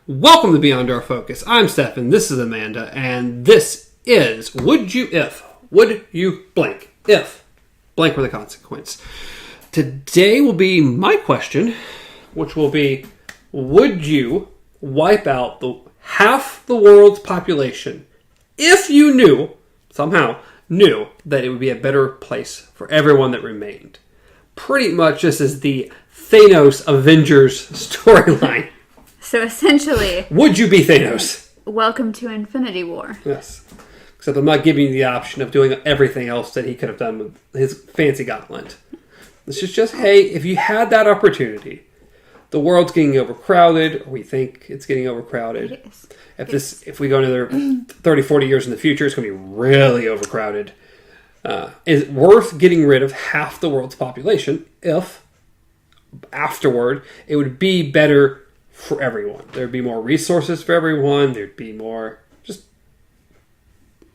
Welcome to Beyond Our Focus. I'm Stefan, this is Amanda, and this is Would You Blank If Blank were the consequence. Today will be my question, which will be, would you wipe out half the world's population if you somehow knew that it would be a better place for everyone that remained? Pretty much this is the Thanos Avengers storyline. So essentially... Would you be Thanos? Welcome to Infinity War. Yes. Except I'm not giving you the option of doing everything else that he could have done with his fancy gauntlet. This is just, hey, if you had that opportunity, the world's getting overcrowded, or we think it's getting overcrowded. It is. If we go another 30, 40 years in the future, it's going to be really overcrowded. Is it worth getting rid of half the world's population if afterward it would be better for everyone? There'd be more resources for everyone. There'd be more,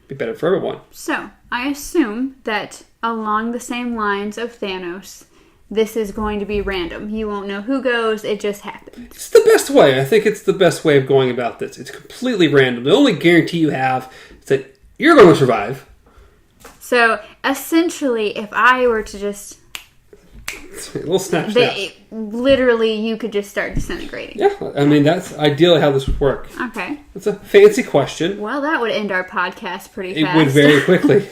be better for everyone. So, I assume that along the same lines of Thanos, this is going to be random. You won't know who goes, it just happens. It's the best way. I think it's the best way of going about this. It's completely random. The only guarantee you have is that you're going to survive. So, essentially, if I were to just... A little snapshot. Literally, you could just start disintegrating. Yeah, I mean, that's ideally how this would work. Okay. It's a fancy question. Well, that would end our podcast pretty fast. It would very quickly.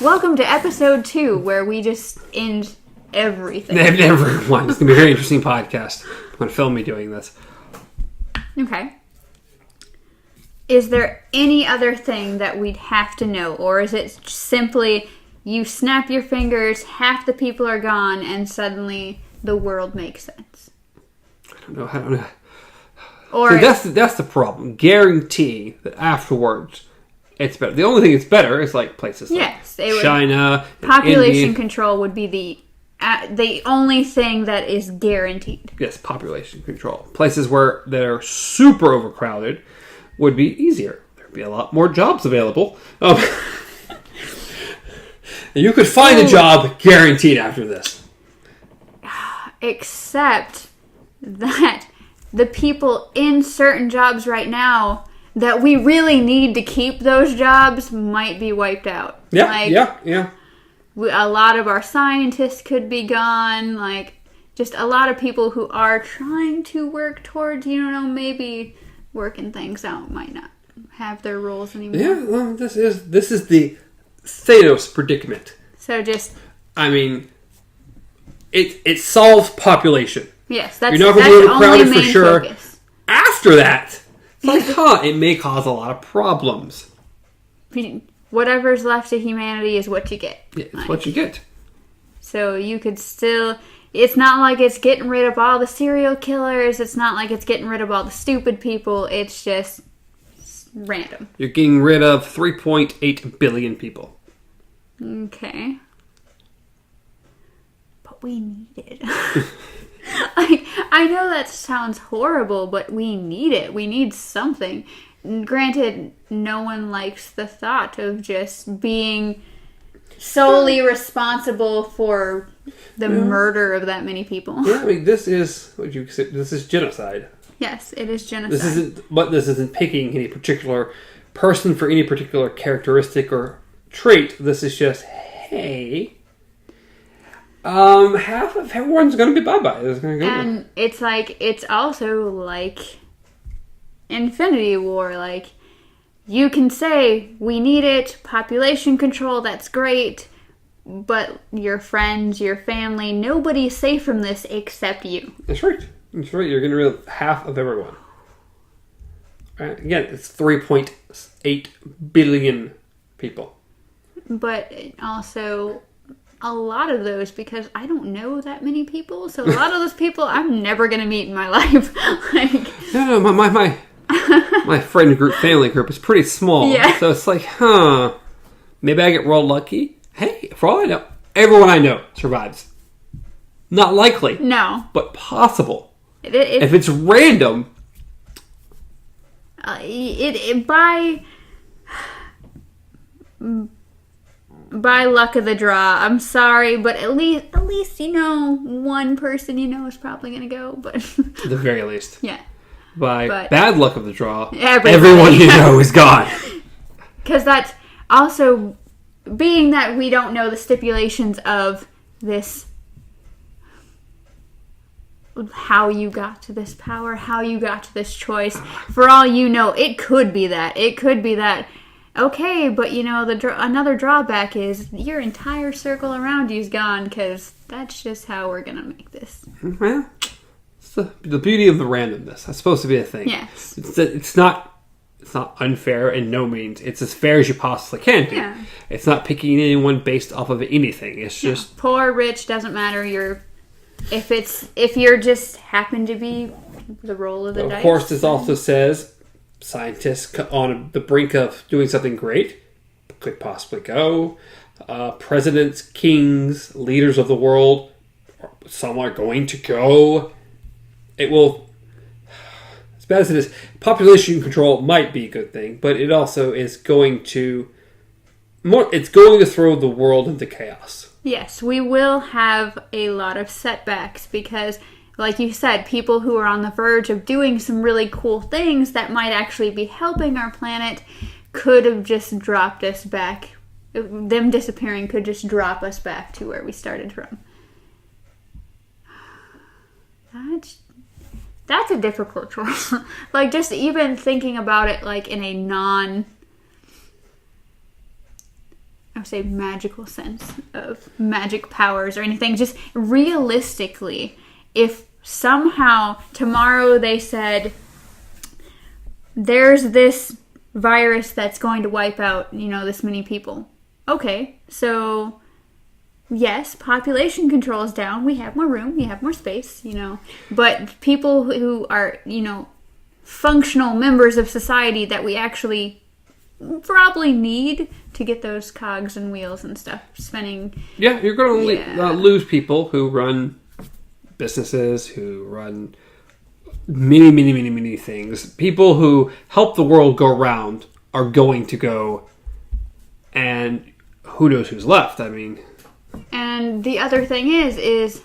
Welcome to episode 2, where we just end everything. Everyone. It's going to be a very interesting podcast. I'm going to film me doing this. Okay. Is there any other thing that we'd have to know? Or is it simply... You snap your fingers, half the people are gone, and suddenly the world makes sense. I don't know. Or see, that's the problem. Guarantee that afterwards it's better. The only thing that's better is like places like China. Population control would be the only thing that is guaranteed. Yes, population control. Places that are super overcrowded would be easier. There'd be a lot more jobs available. You could find a job guaranteed after this. Except that the people in certain jobs right now that we really need to keep those jobs might be wiped out. Yeah. A lot of our scientists could be gone. Just a lot of people who are trying to work towards, maybe working things out might not have their roles anymore. Yeah, well, this is the Thanos predicament. So just... I mean, it solves population. Yes, that's You're not going to be overcrowded for sure. Focus. After that, it's like, it may cause a lot of problems. Whatever's left of humanity is what you get. Yeah, it's what you get. So you could still... It's not like it's getting rid of all the serial killers. It's not like it's getting rid of all the stupid people. It's just random. You're getting rid of 3.8 billion people. Okay. But we need it. I know that sounds horrible, but we need it. We need something. Granted, no one likes the thought of just being solely responsible for the murder of that many people. Yeah, I mean, this is genocide. Yes, it is genocide. This isn't picking any particular person for any particular characteristic or trait. This is just, hey, half of everyone's going to be bye-bye. And it's also like Infinity War. You can say, we need it, population control, that's great, but your friends, your family, nobody's safe from this except you. That's right. You're getting rid of half of everyone. Right? Again, it's 3.8 billion people. But also a lot of those, because I don't know that many people, so a lot of those people I'm never going to meet in my life. No, my friend group, family group is pretty small. Yeah. So it's like, maybe I get real lucky. Hey, for all I know, everyone I know survives. Not likely. No. But possible. If it's random. By luck of the draw, I'm sorry, but at least one person is probably gonna go. But at the very least, yeah. by bad luck of the draw, everybody. everyone you know is gone. Because that's also, being that we don't know the stipulations of this, how you got to this power, how you got to this choice. For all you know, it could be that. It could be that, okay, but another drawback is your entire circle around you is gone, because that's just how we're going to make this. Well, it's the beauty of the randomness. That's supposed to be a thing. Yes. It's not unfair in no means. It's as fair as you possibly can be. Yeah. It's not picking anyone based off of anything. It's just poor, rich, doesn't matter. If you're just happen to be the roll of the dice. Of course, this also says scientists on the brink of doing something great could possibly go. Presidents, kings, leaders of the world, some are going to go. It will, as bad as it is, population control might be a good thing, but it also is going to throw the world into chaos. Yes, we will have a lot of setbacks because, like you said, people who are on the verge of doing some really cool things that might actually be helping our planet could have just dropped us back. Them disappearing could just drop us back to where we started from. That's a difficult choice. Like, just even thinking about it, like, in a I would say magical sense of magic powers or anything. Just realistically, if somehow tomorrow they said, there's this virus that's going to wipe out, this many people. Okay, so yes, population control is down. We have more room. We have more space, But people who are, functional members of society that we actually probably need to get those cogs and wheels and stuff spinning. Yeah, you're going to lose people who run businesses, who run many, many, many, many things. People who help the world go round are going to go, and who knows who's left. I mean... And the other thing is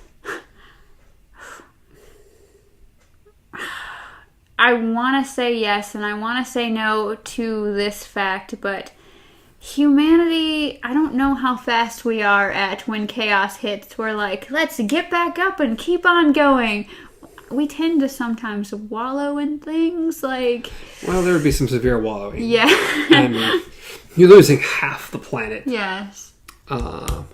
I want to say yes and I want to say no to this fact, but humanity, I don't know how fast we are at when chaos hits. We're like, let's get back up and keep on going. We tend to sometimes wallow in things like... Well, there would be some severe wallowing. Yeah. I mean, you're losing half the planet. Yes. As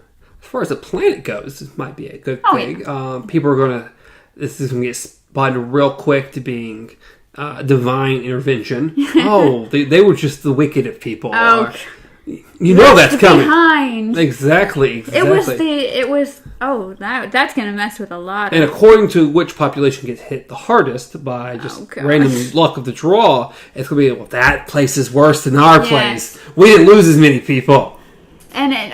far as the planet goes, this might be a good thing. Yeah. People are going to... This is going to get spotted real quick to being divine intervention. They were just the wicked of people. Oh, that's coming. Behind. Exactly. That's going to mess with a lot. And according to which population gets hit the hardest by just random luck of the draw, it's going to be, that place is worse than our place. We didn't lose as many people. And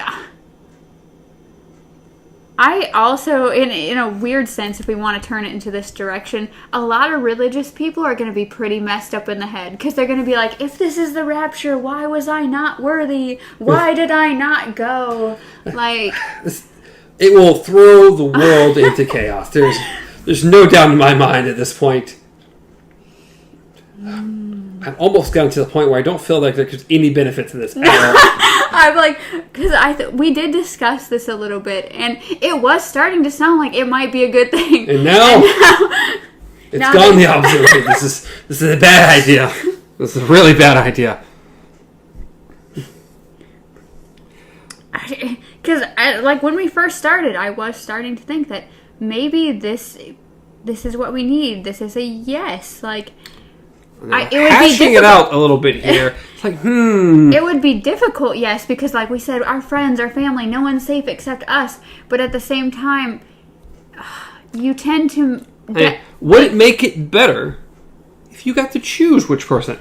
I also, in a weird sense, if we want to turn it into this direction, a lot of religious people are going to be pretty messed up in the head. Because they're going to be like, if this is the rapture, why was I not worthy? Why did I not go? Like... It will throw the world into chaos. There's no doubt in my mind at this point. I've almost gotten to the point where I don't feel like there's any benefit to this at all. I'm like, because we did discuss this a little bit, and it was starting to sound like it might be a good thing. And now it's gone the opposite way. This is a bad idea. This is a really bad idea. Because when we first started, I was starting to think that maybe this is what we need. This is a yes. Like, it would hashing it out a little bit here. It's like, It would be difficult, yes, because like we said, our friends, our family, no one's safe except us. But at the same time, you tend to... would it make it better if you got to choose which person?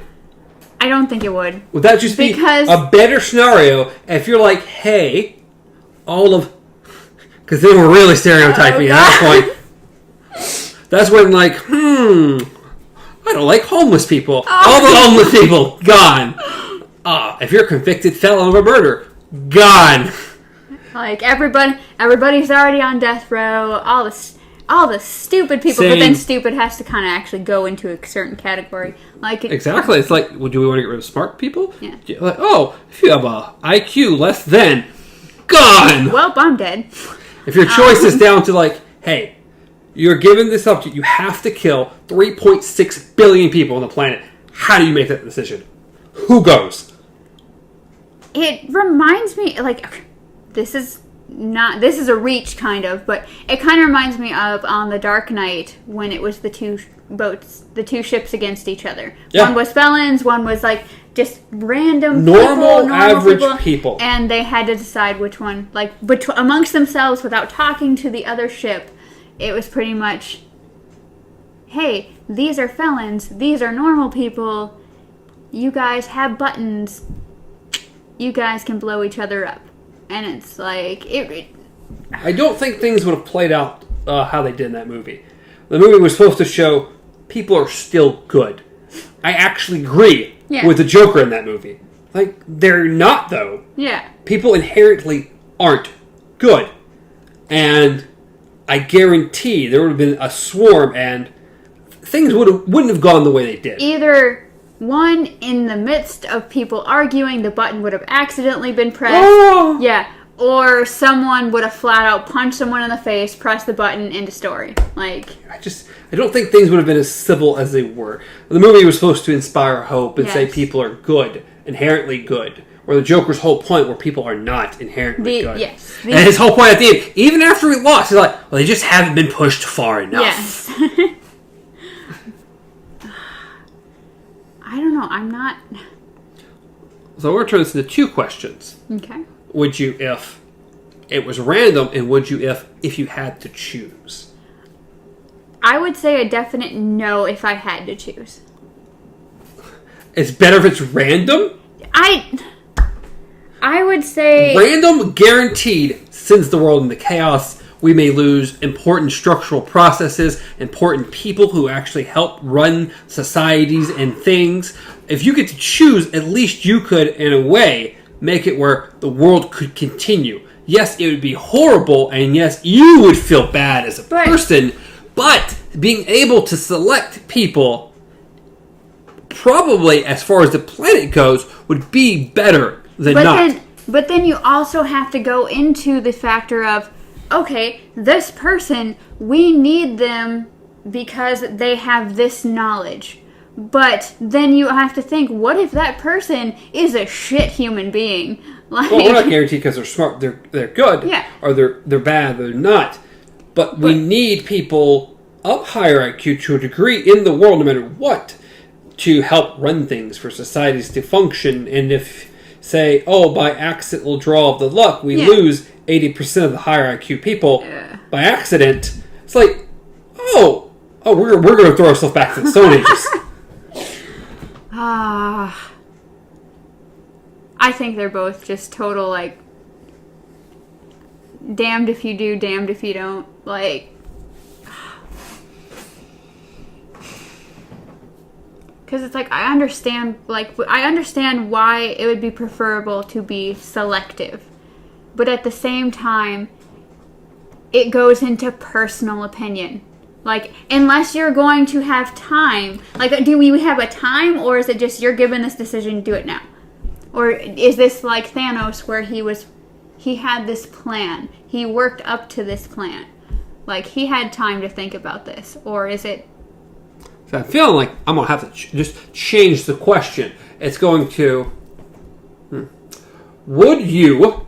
I don't think it would. Would that just be a better scenario if you're like, hey, all of... Because then we're really stereotyping at that point. That's when like, I don't like homeless people. All the homeless people, gone. If you're a convicted felon of a murder, gone. Like, everybody's already on death row. All this all the stupid people, Same. but then stupid has to kind of actually go into a certain category. Like Exactly. It's like, well, do we want to get rid of smart people? Yeah. Like, oh, if you have a IQ less than, gone! Well, I'm dead. If your choice is down to like, hey, you're given this subject, you have to kill 3.6 billion people on the planet. How do you make that decision? Who goes? It reminds me, like, this is a reach, kind of, but it kind of reminds me of on The Dark Knight when it was the two ships against each other. Yeah. One was felons, one was, like, just random normal average people. And they had to decide which one, like, amongst themselves without talking to the other ship. It was pretty much, hey, these are felons, these are normal people, you guys have buttons, you guys can blow each other up. And it's like, I don't think things would have played out how they did in that movie. The movie was supposed to show people are still good. I actually agree with the Joker in that movie. Like, they're not, though. Yeah. People inherently aren't good. And I guarantee there would have been a swarm and things wouldn't have gone the way they did. Either one, in the midst of people arguing, the button would have accidentally been pressed. Oh! Yeah. Or someone would have flat out punched someone in the face, pressed the button, end of story. Like, I don't think things would have been as civil as they were. The movie was supposed to inspire hope and say people are good, inherently good. Or the Joker's whole point where people are not inherently good. Yes. And his whole point at the end, even after he lost, he's like, well, they just haven't been pushed far enough. Yes. I don't know. I'm not... So we're turning this into two questions. Okay. Would you if it was random, and would you if you had to choose? I would say a definite no if I had to choose. It's better if it's random? I would say... Random, guaranteed, sends the world into chaos. We may lose important structural processes, important people who actually help run societies and things. If you get to choose, at least you could, in a way, make it where the world could continue. Yes, it would be horrible, and yes, you would feel bad as a person, but being able to select people, probably, as far as the planet goes, would be better than not. But then you also have to go into the factor of, okay, this person, we need them because they have this knowledge. But then you have to think, what if that person is a shit human being? Like, well, we're not guaranteed because they're smart, they're good, or they're bad, they're not. But we need people of higher IQ to a degree in the world, no matter what, to help run things for societies to function. And if, say, by accidental draw of the luck, we lose 80% of the higher IQ people by accident, it's like, we're going to throw ourselves back to the Stone Ages. I think they're both just total, like, damned if you do, damned if you don't. Like, because it's like, I understand why it would be preferable to be selective. But at the same time, it goes into personal opinion. Like, unless you're going to have time. Like, do we have a time, or is it just you're given this decision, do it now? Or is this like Thanos, where he had this plan. He worked up to this plan. Like, he had time to think about this. Or is it... So I'm feeling like I'm going to have to just change the question. It's going to... Would you...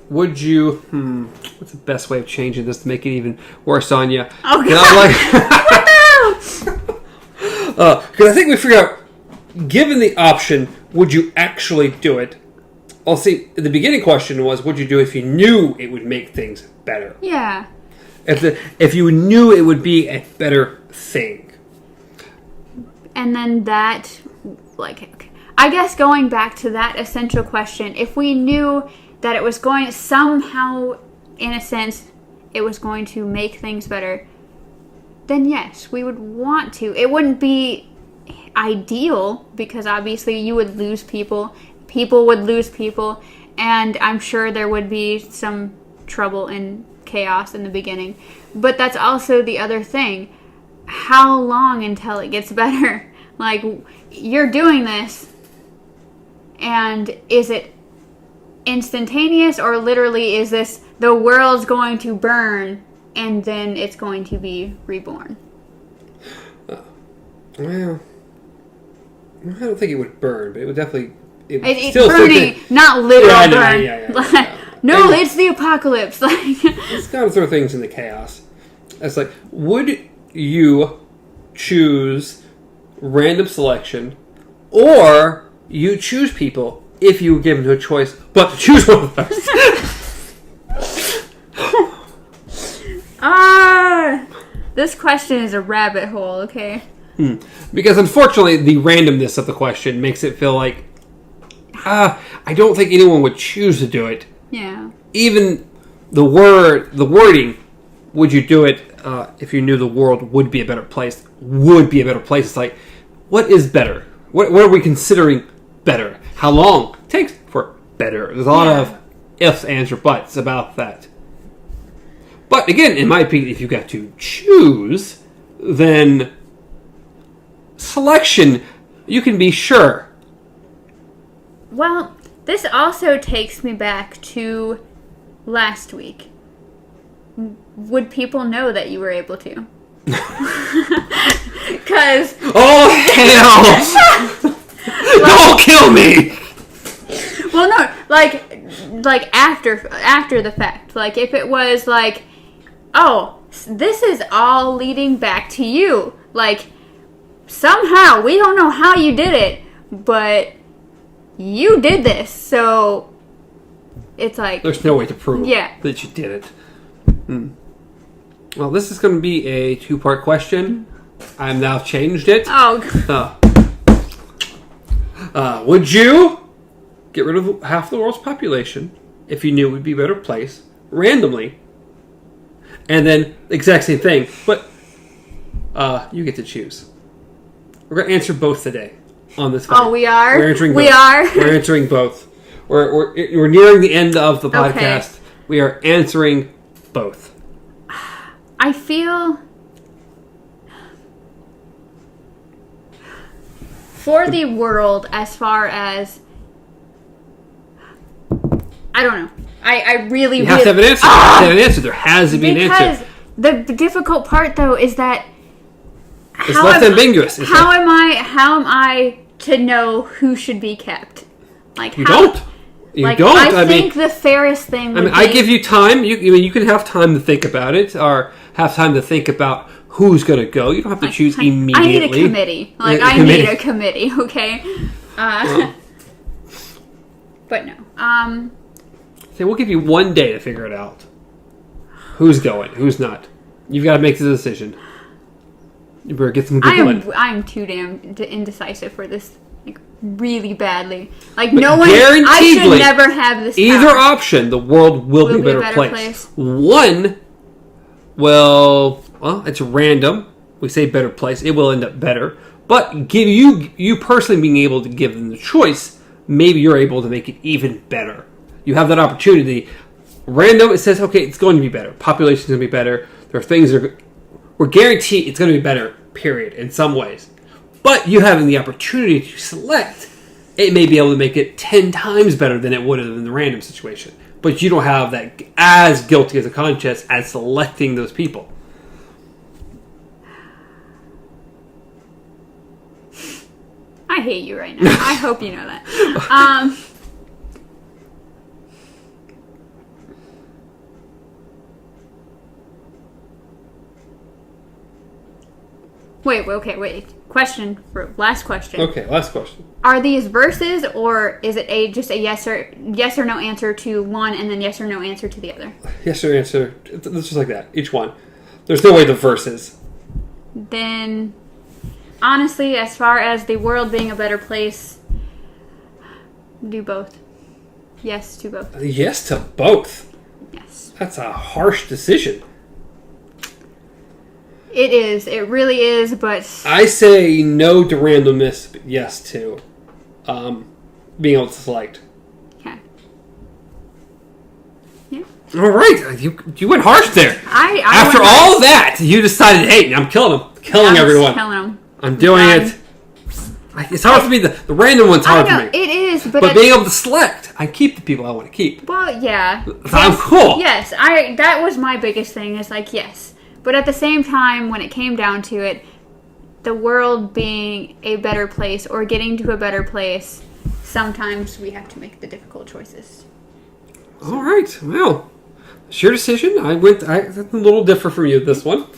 What's the best way of changing this to make it even worse on you? Oh, God. Because I think we figured out, given the option, would you actually do it? Well, see, the beginning question was, would you do it if you knew it would make things better? Yeah. If you knew it would be a better thing. And then that, like, I guess going back to that essential question, if we knew that it was going somehow, in a sense, it was going to make things better, then yes, we would want to. It wouldn't be ideal, because obviously you would lose people, people would lose people, and I'm sure there would be some trouble in chaos in the beginning. But that's also the other thing. How long until it gets better? Like, you're doing this, and is it instantaneous, or literally is this the world's going to burn and then it's going to be reborn? Well, I don't think it would burn, but it would definitely... It's burning, not literal burn. No, and it's the apocalypse. It's got to throw things into chaos. It's like, would you choose random selection, or you choose people if you were given a choice, but to choose one of those? This question is a rabbit hole, okay? Because unfortunately, the randomness of the question makes it feel like, I don't think anyone would choose to do it. Yeah. Even the wording, would you do it if you knew the world would be a better place? Would be a better place. It's like, what is better? What are we considering better? How long it takes for better? There's a lot of ifs, ands, or buts about that. But again, in my opinion, if you got to choose, then selection, you can be sure. Well, this also takes me back to last week. Would people know that you were able to? Because... Oh, hell! Don't kill me! Well, no, like after the fact. Like, if it was like, oh, this is all leading back to you. Like, somehow, we don't know how you did it, but you did this, so it's like... There's no way to prove that you did it. Well, this is going to be a two-part question. I've now changed it. Would you get rid of half the world's population if you knew it would be a better place, randomly, and then the exact same thing, but you get to choose? We're going to answer both today on this podcast. Oh, we are? We're answering both. We're answering both. We're nearing the end of the podcast. Okay. We are answering both. I feel... For the world, as far as... I don't know. I really... You have to have an answer. You have to have an answer. There has to be an answer. Because the difficult part, though, is that... It's left ambiguous. How am I to know who should be kept? Like, you don't. You don't. I think the fairest thing would be... I give you time. You can have time to think about it, or have time to think about who's going to go. You don't have to choose immediately. I need a committee. I need a committee, okay? But no. So we'll give you 1 day to figure it out. Who's going? Who's not? You've got to make the decision. You better get some good one. I'm too damn indecisive for this, like, really badly. Like, but no one... I should never have this power. Either option, the world will be a better place. One, well, it's random. We say better place. It will end up better. But give you personally being able to give them the choice, maybe you're able to make it even better. You have that opportunity. Random, it says, okay, it's going to be better. Population's going to be better. There are things that we're guaranteed it's going to be better, period, in some ways. But you having the opportunity to select, it may be able to make it 10 times better than it would have in the random situation. But you don't have that as guilty as a conscience as selecting those people. I hate you right now. I hope you know that. Wait. Last question. Okay, last question. Are these verses, or is it just a yes or no answer to one, and then yes or no answer to the other? Yes or answer. It's just like that. Each one. There's no way the verses. Then, honestly, as far as the world being a better place, do both. Yes to both. Yes to both. Yes. That's a harsh decision. It is. It really is, but... I say no to randomness, but yes to being able to select. Okay. Yeah. All right, you went harsh there. After went all of that, you decided, hey, I'm killing them, killing everyone. Killing them. I'm doing it. It's hard for me. The random one's hard for me. It is, but being able to select, I keep the people I want to keep. Well, yeah. I'm cool. Yes, that was my biggest thing. Is like yes, but at the same time, when it came down to it, the world being a better place or getting to a better place, sometimes we have to make the difficult choices. All right. Well, it's your decision. That's a little different from you this one.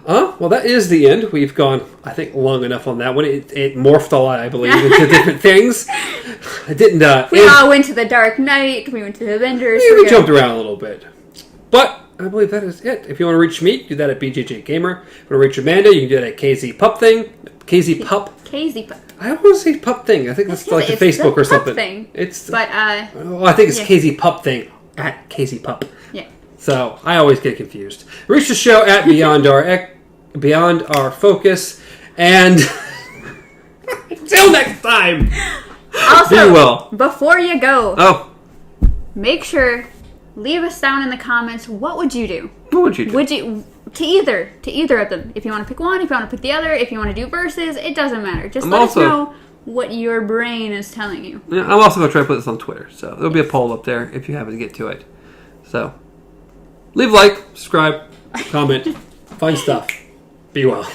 Well, that is the end. We've gone, I think, long enough on that one. It morphed a lot, I believe, into different things. I didn't. We all went to the Dark Knight. We went to the Avengers. We jumped around a little bit, but I believe that is it. If you want to reach me, do that at BJJ Gamer. If you want to reach Amanda, you can do that at KZ Pup Thing. KZ Pup. KZ Pup. I always say Pup Thing. I think that's like a Facebook or something. Thing. I think it's KZ Pup Thing at KZ Pup. Yeah. So I always get confused. Reach the show at Beyond Our Focus, and until next time. Also, be well. Before you go, make sure leave us down in the comments. What would you do? What would you do? Would you to either of them? If you want to pick one, if you want to pick the other, if you want to do verses, it doesn't matter. Just let us know what your brain is telling you. Yeah, I'm also going to try to put this on Twitter, so there'll be a poll up there if you happen to get to it. So, leave a like, subscribe, comment, fun stuff. Be well.